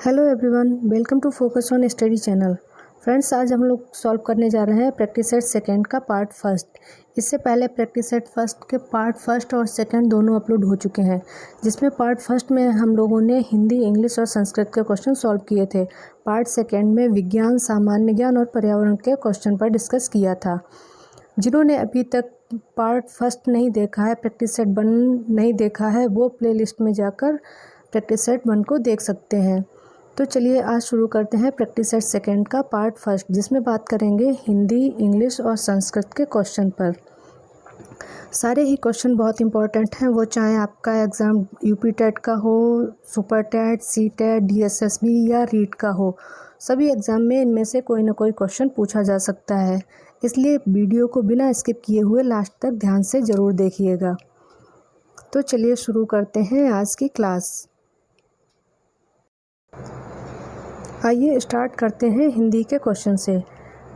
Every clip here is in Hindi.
Hello everyone, welcome to focus on study channel. Friends, आज हम लोग सॉल्व करने जा रहे हैं प्रैक्टिस सेट सेकंड का पार्ट फर्स्ट। इससे पहले प्रैक्टिस सेट फर्स्ट के पार्ट फर्स्ट और सेकंड दोनों अपलोड हो चुके हैं, जिसमें पार्ट फर्स्ट में हम लोगों ने हिंदी, इंग्लिश और संस्कृत के क्वेश्चन सॉल्व किए थे। पार्ट सेकंड में विज्ञान, सामान्य ज्ञान और पर्यावरण के क्वेश्चन पर डिस्कस किया था। जिन्होंने अभी तक पार्ट फर्स्ट नहीं देखा है, प्रैक्टिस सेट 1 नहीं देखा है, वो प्लेलिस्ट में जाकर प्रैक्टिस सेट 1 को देख सकते हैं। तो चलिए आज शुरू करते हैं प्रैक्टिस सेट सेकंड का पार्ट फर्स्ट, जिसमें बात करेंगे हिंदी, इंग्लिश और संस्कृत के क्वेश्चन पर। सारे ही क्वेश्चन बहुत इंपॉर्टेंट हैं, वो चाहे आपका एग्ज़ाम यूपी टेट का हो, super TET, C TET, DSSB या रीट का हो। सभी एग्ज़ाम में इनमें से कोई ना कोई क्वेश्चन पूछा जा सकता है, इसलिए वीडियो को बिना स्किप किए हुए लास्ट तक ध्यान से ज़रूर देखिएगा। तो चलिए शुरू करते हैं आज की क्लास। आइए स्टार्ट करते हैं हिंदी के क्वेश्चन से।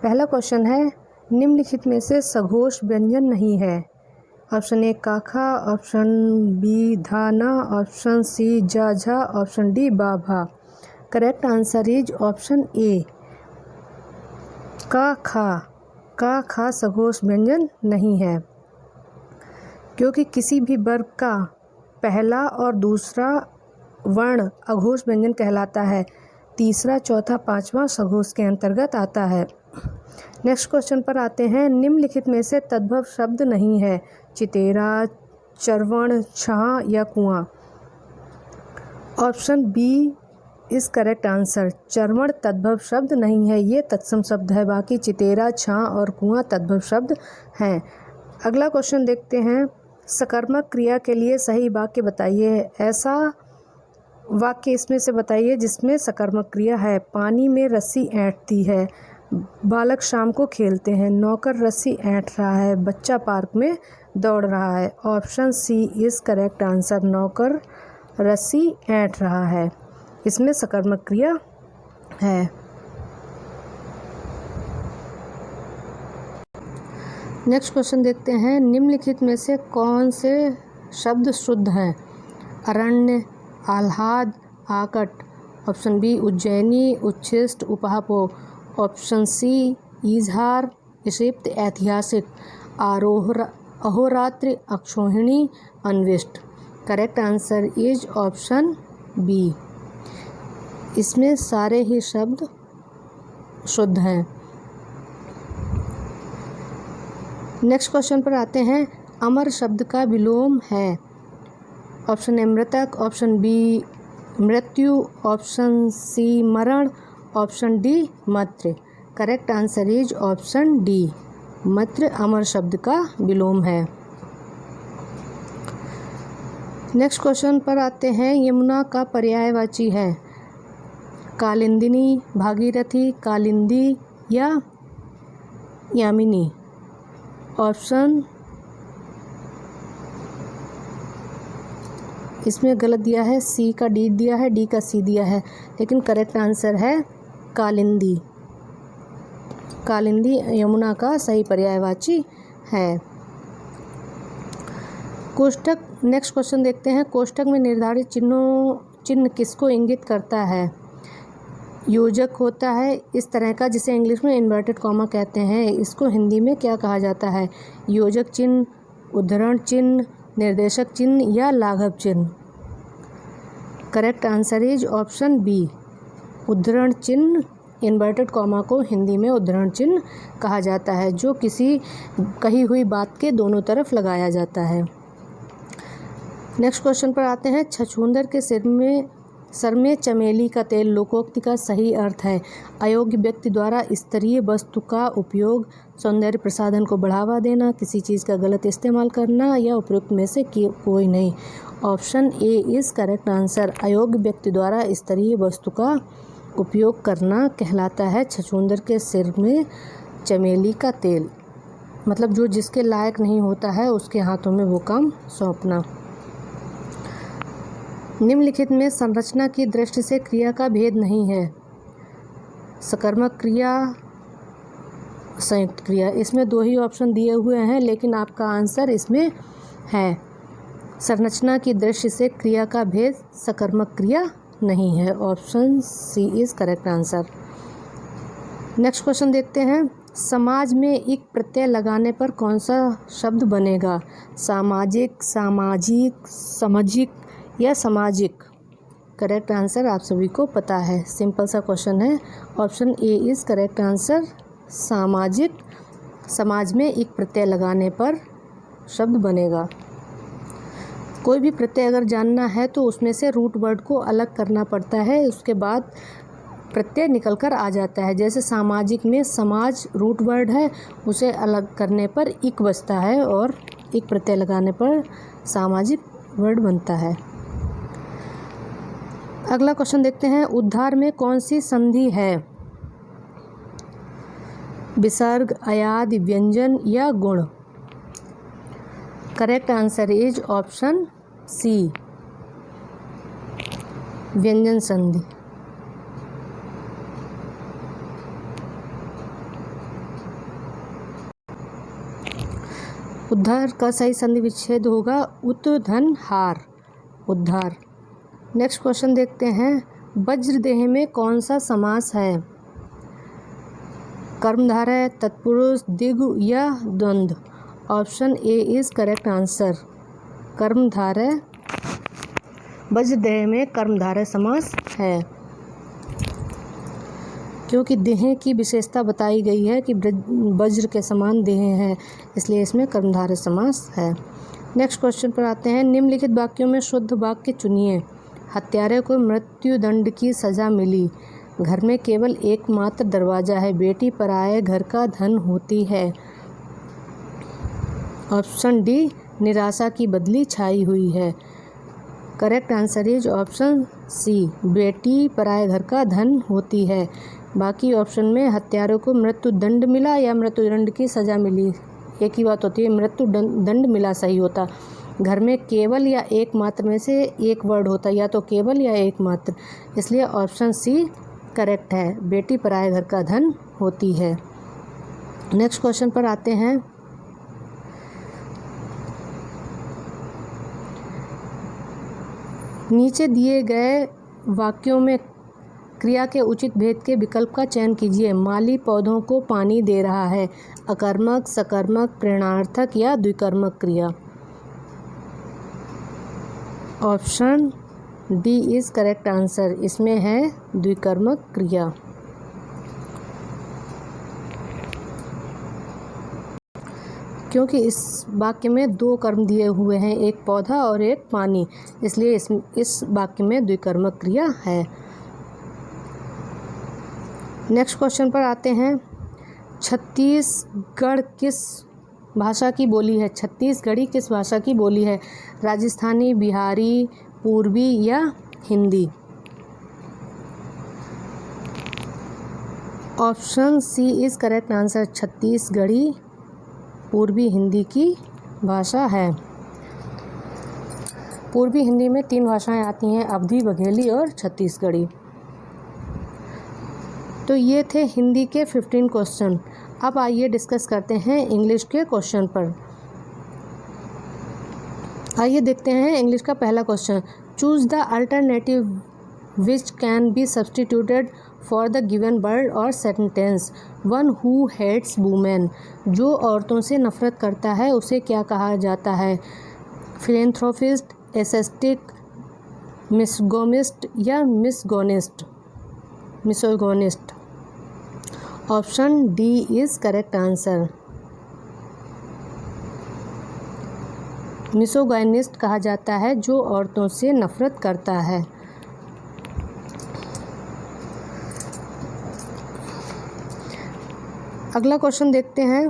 पहला क्वेश्चन है, निम्नलिखित में से सघोष व्यंजन नहीं है। ऑप्शन ए काखा, ऑप्शन बी धाना, ऑप्शन सी झाझा, ऑप्शन डी बाभा। Correct answer is option A काखा। काखा सघोष व्यंजन नहीं है, क्योंकि किसी भी वर्ग का पहला और दूसरा वर्ण अघोष व्यंजन कहलाता है। तीसरा, चौथा, पांचवा सघोष के अंतर्गत आता है। नेक्स्ट क्वेश्चन पर आते हैं, निम्नलिखित में से तद्भव शब्द नहीं है। चितेरा, चरवण, छाह या कुआं। Option B is correct answer. चरवण तद्भव शब्द नहीं है, ये तत्सम शब्द है। बाकी चितेरा, छाह और कुआं तद्भव शब्द हैं। अगला क्वेश्चन देखते हैं, सकर्मक क्रिया के लिए सही वाक्य बताइए। ऐसा वाक्य इसमें से बताइए जिसमें सकर्मक क्रिया है। पानी में रस्सी ऐंठती है, बालक शाम को खेलते हैं, नौकर रस्सी ऐंठ रहा है, बच्चा पार्क में दौड़ रहा है। Option C is correct answer. नौकर रस्सी ऐंठ रहा है, इसमें सकर्मक क्रिया है। नेक्स्ट क्वेश्चन देखते हैं, निम्नलिखित में से कौन से शब्द शुद्ध हैं। अरण्य, आह्लाद, आकट। ऑप्शन बी उज्जैनी, उच्छिष्ट, उपापोह। ऑप्शन सी इजहार, क्षिप्त, ऐतिहासिक, अहोरात्र, अक्षोहिणी, अन्विष्ट। Correct answer is option B. इसमें सारे ही शब्द शुद्ध हैं। नेक्स्ट क्वेश्चन पर आते हैं, अमर शब्द का विलोम है। ऑप्शन ए मृतक, ऑप्शन बी मृत्यु, ऑप्शन सी मरण, ऑप्शन डी मत्र। Correct answer is option D. मत्र अमर शब्द का विलोम है। नेक्स्ट क्वेश्चन पर आते हैं, यमुना का पर्यायवाची है। कालिंदिनी, भागीरथी, कालिंदी या यामिनी। ऑप्शन इसमें गलत दिया है, सी का डी दिया है, डी का सी दिया है, लेकिन करेक्ट आंसर है कालिंदी। कालिंदी यमुना का सही पर्यायवाची है। कोष्ठक, नेक्स्ट क्वेश्चन देखते हैं, कोष्ठक में निर्धारित चिन्ह किसको इंगित करता है। योजक होता है इस तरह का, जिसे इंग्लिश में इन्वर्टेड कॉमा कहते हैं। इसको हिंदी में क्या कहा जाता है। योजक चिन्ह, उद्धरण चिन्ह, निर्देशक चिन्ह या लाघव चिन्ह। Correct answer is option B, उद्धरण चिन्ह। इन्वर्टेड कॉमा को हिंदी में उद्धरण चिन्ह कहा जाता है, जो किसी कही हुई बात के दोनों तरफ लगाया जाता है। नेक्स्ट क्वेश्चन पर आते हैं, छछूंदर के सर में चमेली का तेल लोकोक्ति का सही अर्थ है। अयोग्य व्यक्ति द्वारा स्तरीय वस्तु का उपयोग, सौंदर्य प्रसाधन को बढ़ावा देना, किसी चीज़ का गलत इस्तेमाल करना या उपयुक्त में से कोई नहीं। Option A is correct answer. अयोग्य व्यक्ति द्वारा स्तरीय वस्तु का उपयोग करना कहलाता है छछूंदर के सिर में चमेली का तेल। मतलब जो जिसके लायक नहीं होता है उसके हाथों में वो काम सौंपना। निम्नलिखित में संरचना की दृष्टि से क्रिया का भेद नहीं है। सकर्मक क्रिया, संयुक्त क्रिया। इसमें 2 ही ऑप्शन दिए हुए हैं, लेकिन आपका आंसर इसमें है। संरचना की दृष्टि से क्रिया का भेद सकर्मक क्रिया नहीं है। Option C is correct answer. Next question देखते हैं। समाज में एक प्रत्यय लगाने पर कौन सा शब्द बनेगा? सामाजिक, सामाजिक, सामाजिक या सामाजिक? करेक्ट आंसर आप सभी को पता है, सिंपल सा क्वेश्चन है। Option A is correct answer, सामाजिक। समाज में एक प्रत्यय लगाने पर शब्द बनेगा। कोई भी प्रत्यय अगर जानना है तो उसमें से रूट वर्ड को अलग करना पड़ता है, उसके बाद प्रत्यय निकल कर आ जाता है। जैसे सामाजिक में समाज रूट वर्ड है, उसे अलग करने पर इक बचता है और एक प्रत्यय लगाने पर सामाजिक वर्ड बनता है। अगला क्वेश्चन देखते हैं। उद्धार में कौन सी संधि है? विसर्ग, अयाद, व्यंजन या गुण? Correct answer is option C, व्यंजन संधि। उद्धार का सही संधि विच्छेद होगा उत धन हार, उद्धार। नेक्स्ट क्वेश्चन देखते हैं। वज्रदेह में कौन सा समास है? कर्मधारय, तत्पुरुष, द्विगु या द्वंद्व? Option A is correct answer, कर्मधारय। वज्रदेह में कर्मधारय समास है, क्योंकि देह की विशेषता बताई गई है कि वज्र के समान देह है, इसलिए इसमें कर्मधारय समास है। नेक्स्ट क्वेश्चन पर आते हैं। निम्नलिखित वाक्यों में शुद्ध वाक्य चुनिए। हत्यारे को मृत्युदंड की सज़ा मिली। घर में केवल एकमात्र दरवाज़ा है। बेटी पराये घर का धन होती है। ऑप्शन डी, निराशा की बदली छाई हुई है। Correct answer is option C, बेटी पराये घर का धन होती है। बाकी ऑप्शन में हत्यारों को मृत्युदंड मिला या मृत्युदंड की सज़ा मिली, एक ही बात होती है। मृत्युदंड मिला सही होता। घर में केवल या एकमात्र में से एक वर्ड होता, या तो केवल या एकमात्र, इसलिए ऑप्शन सी करेक्ट है, बेटी पराये घर का धन होती है। नेक्स्ट क्वेश्चन पर आते हैं। नीचे दिए गए वाक्यों में क्रिया के उचित भेद के विकल्प का चयन कीजिए। माली पौधों को पानी दे रहा है। अकर्मक, सकर्मक, प्रेरणार्थक या द्विकर्मक क्रिया? Option D is correct answer, इसमें है द्विकर्मक क्रिया। क्योंकि इस वाक्य में दो कर्म दिए हुए हैं, एक पौधा और एक पानी, इसलिए इस वाक्य में द्विकर्मक क्रिया है। नेक्स्ट क्वेश्चन पर आते हैं। छत्तीसगढ़ किस भाषा की बोली है? छत्तीसगढ़ी किस भाषा की बोली है? राजस्थानी, बिहारी, पूर्वी या Hindi? Option C is correct answer, Chhattisgarhi पूर्वी हिंदी की भाषा है। पूर्वी हिंदी में 3 भाषाएं आती हैं, अवधी, बघेली और छत्तीसगढ़ी। तो ये थे हिंदी के 15 क्वेश्चन। अब आइए डिस्कस करते हैं इंग्लिश के क्वेश्चन पर। आइए देखते हैं इंग्लिश का पहला question. Choose the alternative which can be substituted for the given word और sentence. One who hates women, जो औरतों से नफरत करता है उसे क्या कहा जाता है? फिलेंथ्रोपिस्ट, एसेस्टिक, मिसगोमिस्ट या misogynist? Misogynist. Option D is correct answer, misogynist कहा जाता है जो औरतों से नफरत करता है। अगला क्वेश्चन देखते हैं।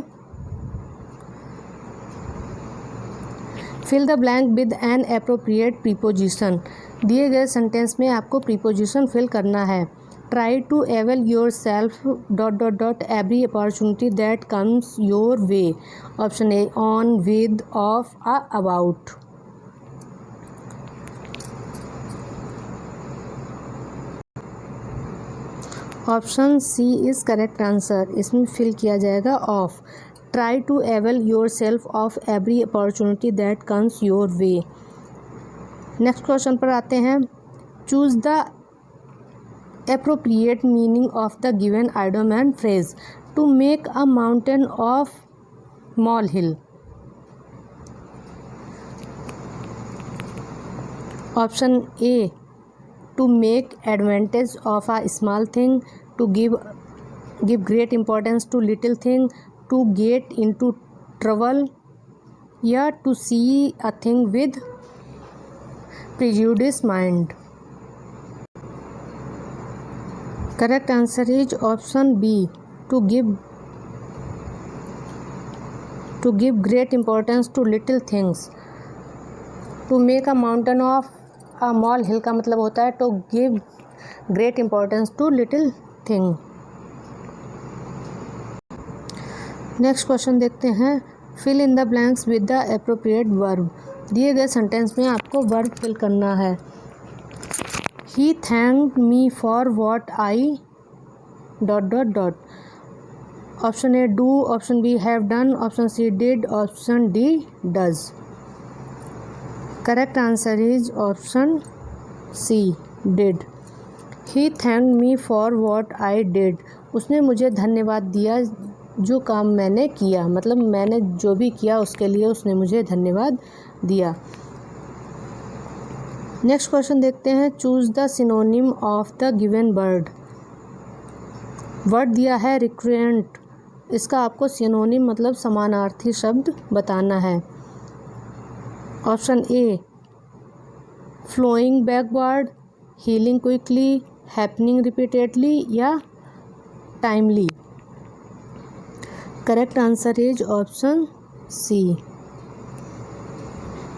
Fill the blank with an appropriate preposition. दिए गए सेंटेंस में आपको प्रीपोजिशन फिल करना है। Try to avail yourself every opportunity that comes your way. Option A, on, with, of, about. Option C is correct answer, इसमें फिल किया जाएगा of. Try to avail yourself of every opportunity that comes your way. Next question पर आते हैं। Choose the appropriate meaning of the given idiom and phrase. To make a mountain of molehill. Option A, to make advantage of a small thing, to give great importance to little thing, to get into trouble, या to see a thing with prejudiced mind. Correct answer is option B, to give great importance to little things. To make a mountain of a molehill का मतलब होता है to give great importance to little thing. Next question देखते हैं. Fill in the blanks with the appropriate verb. दिए गए सेंटेंस में आपको वर्ब फिल करना है. He thanked me for what I ... option A do, option B have done, option C did, option D does. Correct answer is option C, did. He thanked me for what I did. उसने मुझे धन्यवाद दिया जो काम मैंने किया, मतलब मैंने जो भी किया उसके लिए उसने मुझे धन्यवाद दिया. नेक्स्ट क्वेश्चन देखते हैं. Choose the synonym of the given word. Word दिया है रिक्रेंट. इसका आपको सिनोनिम मतलब समानार्थी शब्द बताना है. Option A, flowing backward, healing quickly, happening repeatedly या timely. Correct answer is option C,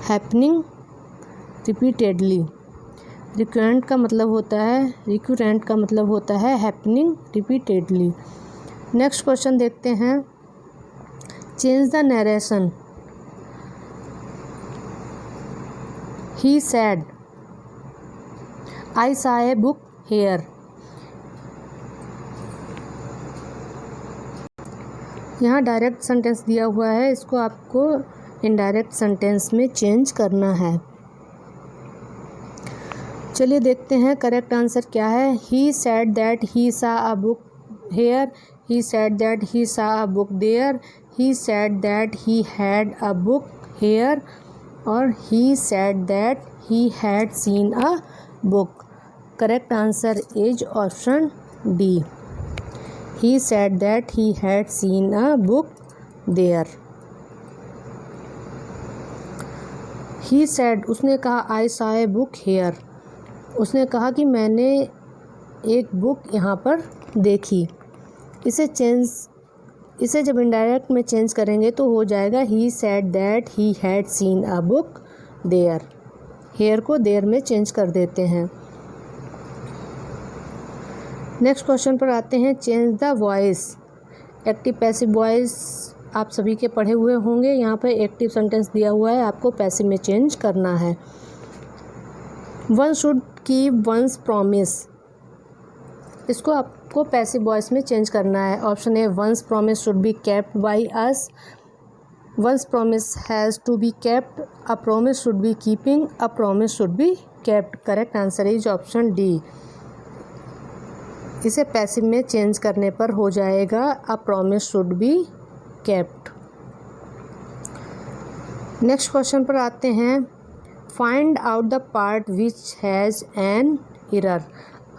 happening repeatedly. Recurrent का मतलब होता है हैपनिंग रिपीटेडली. नेक्स्ट क्वेश्चन देखते हैं. Change the narration. He said, I saw a book here. यहाँ डायरेक्ट सेंटेंस दिया हुआ है, इसको आपको इनडायरेक्ट सेंटेंस में चेंज करना है. चलिए देखते हैं करेक्ट आंसर क्या है. He said that he saw a book here, he said that he saw a book there, he said that he had a book here और he said that he had seen a book. Correct answer is option D, he said that he had seen a book there. He said, उसने कहा I saw a book here. उसने कहा कि मैंने एक बुक यहाँ पर देखी. इसे जब इनडायरेक्ट में चेंज करेंगे तो हो जाएगा he said that he had seen a book there. here को there में चेंज कर देते हैं. नेक्स्ट क्वेश्चन पर आते हैं. Change the voice. Active passive voice आप सभी के पढ़े हुए होंगे. यहाँ पर एक्टिव सेंटेंस दिया हुआ है, आपको पैसिव में चेंज करना है. One should keep one's promise. इसको आपको पैसिव वॉइस में चेंज करना है. Option A, one's promise should be kept by us, one's promise has to be kept, a promise should be keeping, a promise should be kept. Correct answer is option D. इसे पैसिव में चेंज करने पर हो जाएगा a promise should be kept. Next question पर आते हैं. Find out the part which has an error.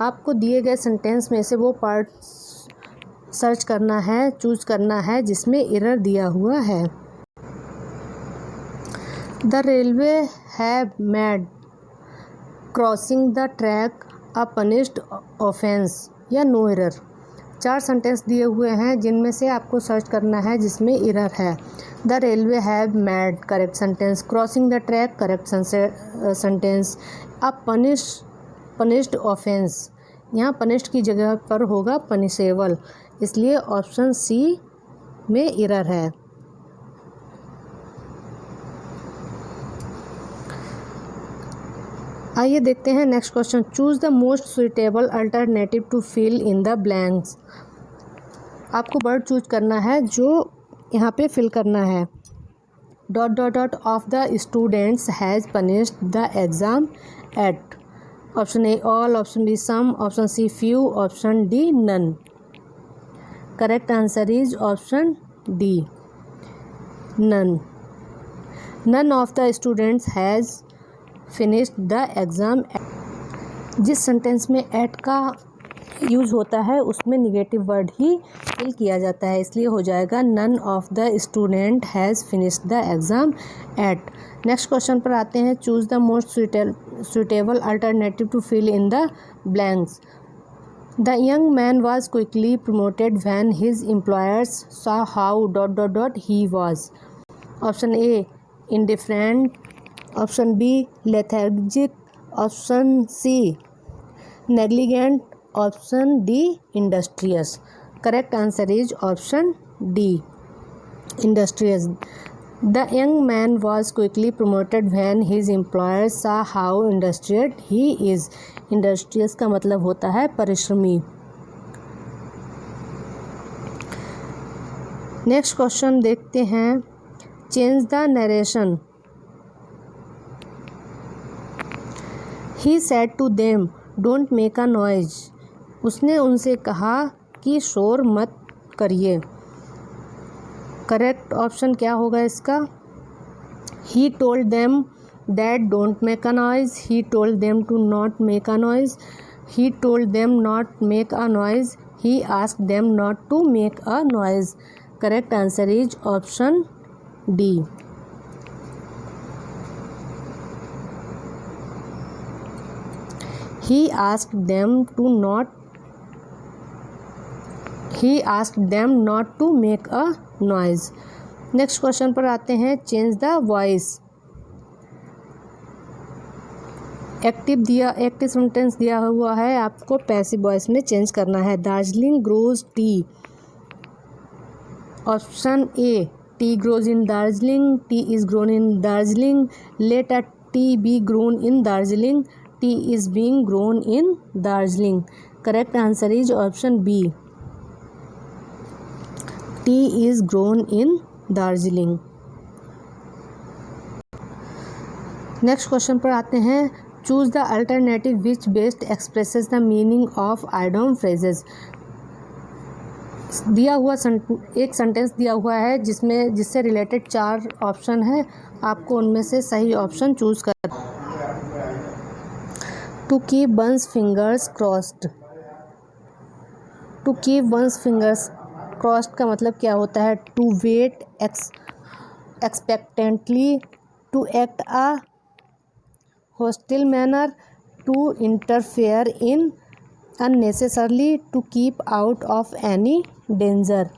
आपको दिए गए सेंटेंस में से वो पार्ट सर्च करना है, चूज करना है जिसमें एरर दिया हुआ है. The railway have made crossing the track a punished offence या नो एरर. 4 सेंटेंस दिए हुए हैं जिनमें से आपको सर्च करना है जिसमें एरर है. The railway have made correct sentence, crossing the track correct sentence, a punished offence. यहाँ पनिश्ड की जगह पर होगा पनिशेबल, इसलिए ऑप्शन सी में एरर है. आइए देखते हैं next question. Choose the most suitable alternative to fill in the blanks. आपको वर्ड चूज करना है जो यहाँ पे फिल करना है. ... Of the students has finished the exam at. Option A all, option B some, option C few, option D none. Correct answer is option D none. None of the students has finished the exam. जिस सेंटेंस में एट का यूज़ होता है उसमें निगेटिव वर्ड ही फिल किया जाता है, इसलिए हो जाएगा none of the student has finished the exam at. Next question पर आते हैं। Choose the most suitable alternative to fill in the blanks. The young man was quickly promoted when his employers saw how dot dot dot he was. Option A indifferent, option B lethargic, option C negligent, option D industrious. Correct answer is option D industrious. The young man was quickly promoted when his employers saw how industrious he is. Industrious का मतलब होता है परिश्रमी। नेक्स्ट क्वेश्चन देखते हैं। Change the narration. He said to them don't make a noise. उसने उनसे कहा कि शोर मत करिए। करेक्ट ऑप्शन क्या होगा इसका? He told them that don't make a noise, he told them to not make a noise, he told them not make a noise, he asked them not to make a noise. Correct answer is option D. He asked them not to make a noise. Next question पर आते हैं। Change the voice. Active sentence दिया हुआ है, आपको पैसिव वॉइस में चेंज करना है। Darjeeling grows tea. Option A tea grows in Darjeeling, tea is grown in Darjeeling, let a tea be grown in Darjeeling, tea is being grown in Darjeeling. Correct answer is option B tea is grown in Darjeeling. Next question पर आते हैं। Choose the alternative which best expresses the meaning of idiom phrases. दिया हुआ एक सेंटेंस दिया हुआ है जिससे रिलेटेड 4 ऑप्शन है, आपको उनमें से सही ऑप्शन चूज कर। To keep one's fingers crossed. To keep one's fingers crossed का मतलब क्या होता है? To wait expectantly, to act a hostile manner, to interfere in unnecessarily, to keep out of any danger.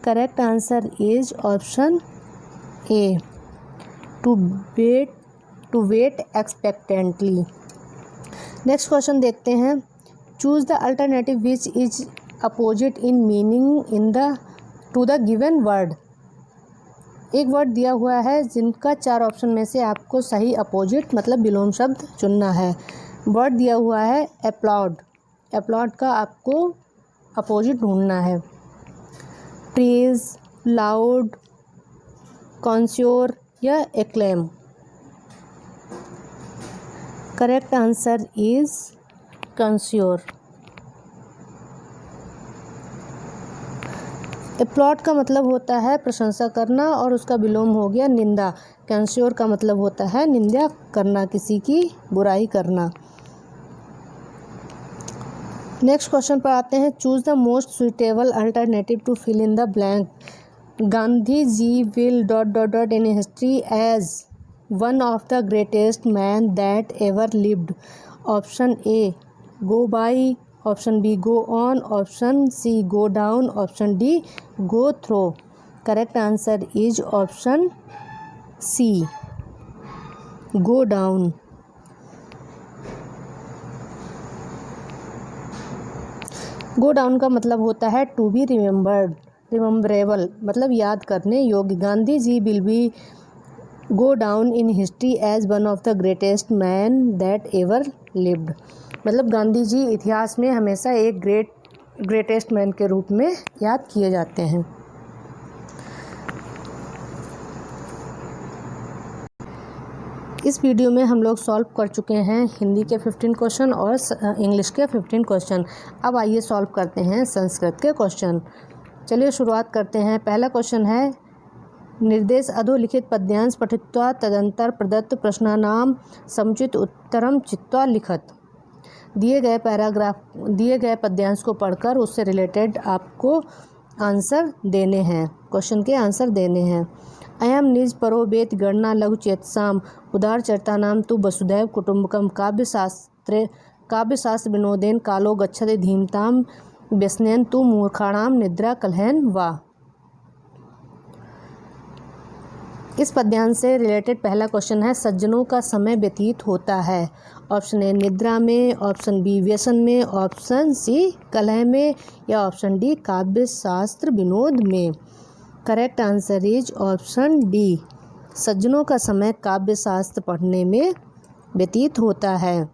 Correct answer is option A to wait expectantly. Next question देखते हैं। Choose the alternative which is opposite in meaning to the given word. एक वर्ड दिया हुआ है जिनका 4 ऑप्शन में से आपको सही अपोजिट मतलब विलोम शब्द चुनना है। वर्ड दिया हुआ है एप्लॉड। एप्लॉड का आपको अपोजिट ढूंढना है। प्रेज, लाउड, कॉन्स्योर या acclaim. Correct answer is censure. Applaud का मतलब होता है प्रशंसा करना और उसका विलोम हो गया निंदा। कंस्योर का मतलब होता है निंदा करना, किसी की बुराई करना। नेक्स्ट क्वेश्चन पर आते हैं। Choose the most suitable alternative to fill in the blank. Gandhi ji will dot dot dot in history as one of the greatest man that ever lived. Option A go by, option B go on, option C go down, option D go through. Correct answer is option C go down. Go down का मतलब होता है टू बी रिमेम्बरेबल, मतलब याद करने योग्य। Gandhi ji will be go down in history as one of the greatest man that ever lived, मतलब गांधी जी इतिहास में हमेशा एक ग्रेटेस्ट मैन के रूप में याद किए जाते हैं। इस वीडियो में हम लोग सॉल्व कर चुके हैं हिंदी के 15 क्वेश्चन और इंग्लिश के 15 क्वेश्चन। अब आइए सॉल्व करते हैं संस्कृत के क्वेश्चन। चलिए शुरुआत करते हैं। पहला क्वेश्चन है, निर्देश अधोलिखित पद्यांश पठित्वा तदंतर प्रदत्त प्रश्नानाम समुचित उत्तरम चित्वा लिखत। दिए गए पद्यांश को पढ़कर उससे रिलेटेड आपको आंसर देने हैं, क्वेश्चन के आंसर देने हैं। अयम निज परो वेद गणना लघु चेतसाम उदार चर्ता नाम तु वसुधैव कुटुंबकम काव्यशास्त्र विनोदेन कालो गच्छति धीमताम व्यसनेन तु मूर्खाणाम निद्रा कलहन वा। इस पद्यांश से रिलेटेड पहला क्वेश्चन है, सज्जनों का समय व्यतीत होता है। ऑप्शन ए निद्रा में, ऑप्शन बी व्यसन में, ऑप्शन सी कलह में या ऑप्शन डी काव्य शास्त्र विनोद में। Correct answer is option D, सज्जनों का समय काव्य शास्त्र पढ़ने में व्यतीत होता है।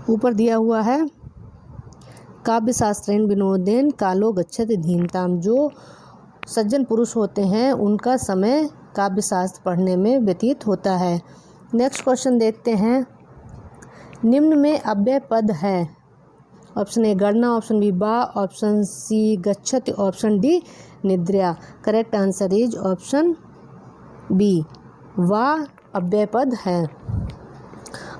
ऊपर दिया हुआ है काव्य शास्त्रेन विनोदेन कालो गच्छति धीमताम। जो सज्जन पुरुष होते हैं उनका समय काव्य शास्त्र पढ़ने में व्यतीत होता है। नेक्स्ट क्वेश्चन देखते हैं, निम्न में अव्यय पद है। ऑप्शन ए गणना, ऑप्शन बी बा, ऑप्शन सी गच्छति, ऑप्शन डी निद्रा। Correct answer is option B, वा अव्यय पद है।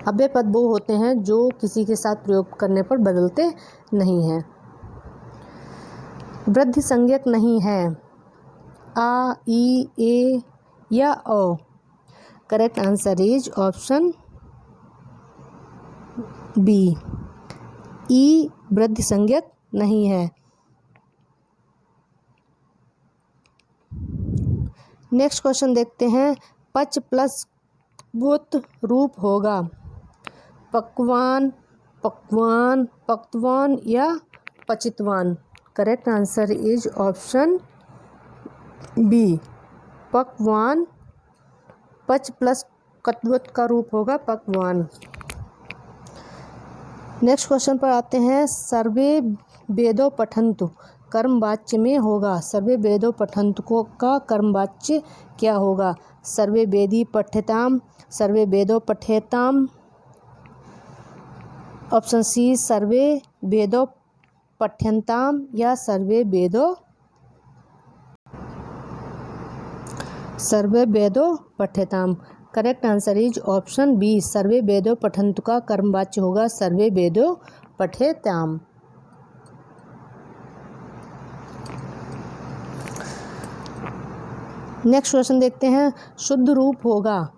अव्यय पद वो होते हैं जो किसी के साथ प्रयोग करने पर बदलते नहीं हैं। वृद्धि संज्ञक नहीं है, आ, ई, ए या ओ। Correct answer is option B, ई वृद्धि संज्ञक नहीं है। नेक्स्ट क्वेश्चन देखते हैं, पच प्लस वुत रूप होगा पक्वान, पक्वान, पक्तवान या पचितवान। Correct answer is option B, पक्वान। पच प्लस कत्वत का रूप होगा पक्वान। नेक्स्ट क्वेश्चन पर आते हैं, सर्वे वेदो पठन्तु कर्मवाच्य में होगा। सर्वे वेदो पठन्तु को का कर्मवाच्य क्या होगा? सर्वे वेदी पठ्यताम, सर्वे वेदो पठ्यताम, ऑप्शन सी सर्वे वेदो पठ्यन्ताम या सर्वे वेदो पठ्यताम। Correct answer is option B, सर्वे वेदो पठन्तु का कर्मवाच्य होगा सर्वे वेदो पठ्यताम। नेक्स्ट क्वेश्चन देखते हैं, शुद्ध रूप होगा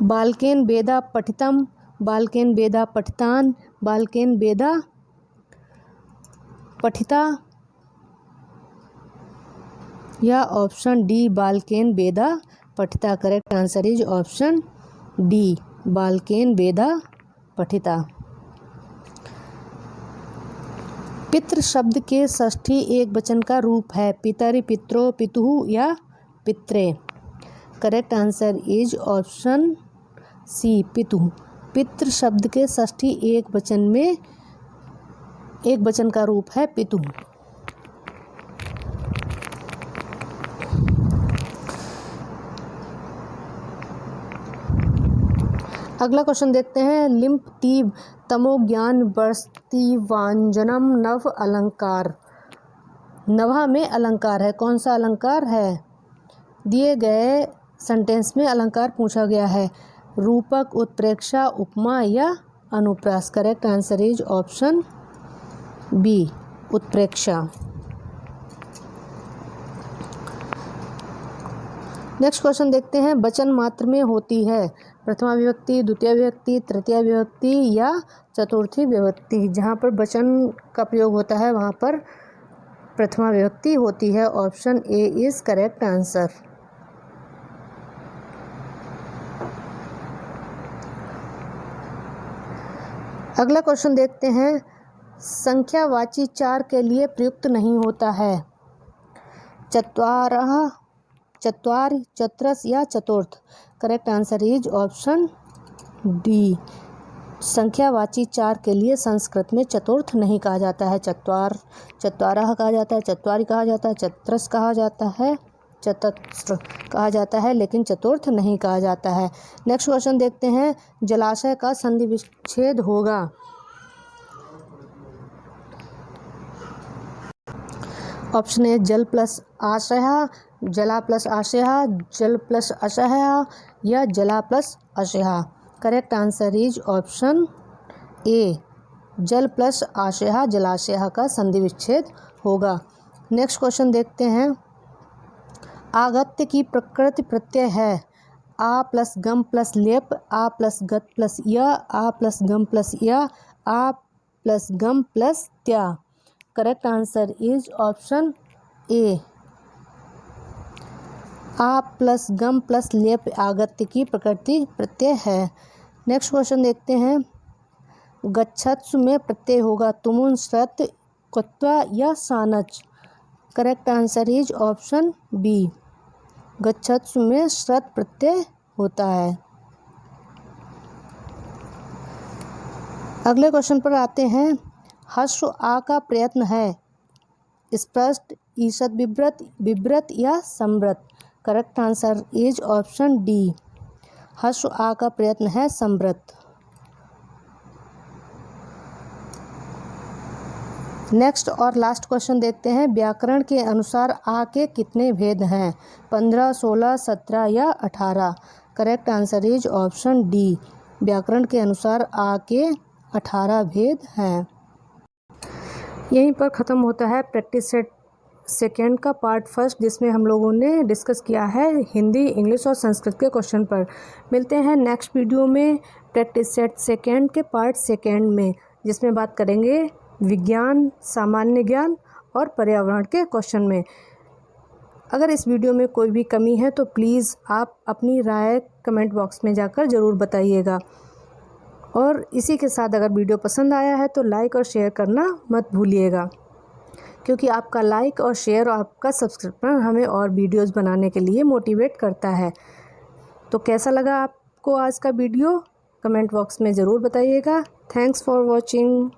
बालकेन वेदा पठितम, बालकेन वेदा पठितान, बालकेन वेदा पठिता या ऑप्शन डी बालकेन वेदा पठिता। Correct answer is option D, बालकेन वेदा पठिता। पितृ शब्द के षष्ठी एक वचन का रूप है पितरि, पित्रो, पितुः या पित्रे। Correct answer is option C पितुः। पितृ शब्द के षष्ठी एक वचन का रूप है पितुः। अगला क्वेश्चन देखते हैं, लिम्प तीव तमो ज्ञान वर्स्ति वांजनम नव अलंकार। नवा में अलंकार है, कौन सा अलंकार है? दिए गए सेंटेंस में अलंकार पूछा गया है, रूपक, उत्प्रेक्षा, उपमा या अनुप्रास। Correct answer is option B, उत्प्रेक्षा। नेक्स्ट क्वेश्चन देखते हैं, वचन मात्र में होती है प्रथमा विभक्ति, द्वितीय विभक्ति, तृतीय विभक्ति या चतुर्थी विभक्ति। जहाँ पर वचन का प्रयोग होता है वहाँ पर प्रथमा विभक्ति होती है। Option A is correct answer. अगला क्वेश्चन देखते हैं, संख्यावाची चार के लिए प्रयुक्त नहीं होता है चत्वारः, चत्वारि, चतुरस या चतुर्थ। Correct answer is option D, संख्यावाची चार के लिए संस्कृत में चतुर्थ नहीं कहा जाता है। चत्वारः कहा जाता है, चत्वारि कहा जाता है, चतुरस कहा जाता है चतस्र कहा जाता है, लेकिन चतुर्थ नहीं कहा जाता है। नेक्स्ट क्वेश्चन देखते हैं, जलाशय का संधि विच्छेद होगा। ऑप्शन ए जल प्लस आशय, जला प्लस आशय, जल प्लस अशय या जला plus Ashay. Correct answer is option ए, जल प्लस आशय, जलाशय का संधि विच्छेद होगा। नेक्स्ट क्वेश्चन देखते हैं, आगत्य की प्रकृति प्रत्यय है आ प्लस गम प्लस लेप, आ प्लस गत प्लस य, आ प्लस गम प्लस य, आ प्लस गम प्लस त्या। Correct answer is option A, आ प्लस गम प्लस लेप आगत्य की प्रकृति प्रत्यय है। नेक्स्ट क्वेश्चन देखते हैं, गच्छत्सु में प्रत्यय होगा तुमुन, श्रत, क्त्वा या सानच। Correct answer is option B, गच्छत्सु में श्रत प्रत्यय होता है। अगले क्वेश्चन पर आते हैं, हस्व आ का प्रयत्न है स्पष्ट, ईषद विव्रत, विव्रत या संव्रत। Correct answer is option D, हस्व आ का प्रयत्न है संव्रत। नेक्स्ट और लास्ट क्वेश्चन देखते हैं, व्याकरण के अनुसार आ के कितने भेद हैं? 15, 16, 17 या 18। Correct answer is option D, व्याकरण के अनुसार आ के 18 भेद हैं। यहीं पर ख़त्म होता है प्रैक्टिस सेट सेकेंड का पार्ट फर्स्ट, जिसमें हम लोगों ने डिस्कस किया है हिंदी, इंग्लिश और संस्कृत के क्वेश्चन पर। मिलते हैं नेक्स्ट वीडियो में प्रैक्टिस सेट सेकेंड के पार्ट सेकेंड में, जिसमें बात करेंगे विज्ञान, सामान्य ज्ञान और पर्यावरण के क्वेश्चन में। अगर इस वीडियो में कोई भी कमी है तो प्लीज़ आप अपनी राय कमेंट बॉक्स में जाकर ज़रूर बताइएगा। और इसी के साथ अगर वीडियो पसंद आया है तो लाइक और शेयर करना मत भूलिएगा, क्योंकि आपका लाइक और शेयर और आपका सब्सक्रिप्शन हमें और वीडियोस बनाने के लिए मोटिवेट करता है। तो कैसा लगा आपको आज का वीडियो, कमेंट बॉक्स में ज़रूर बताइएगा। Thanks for watching.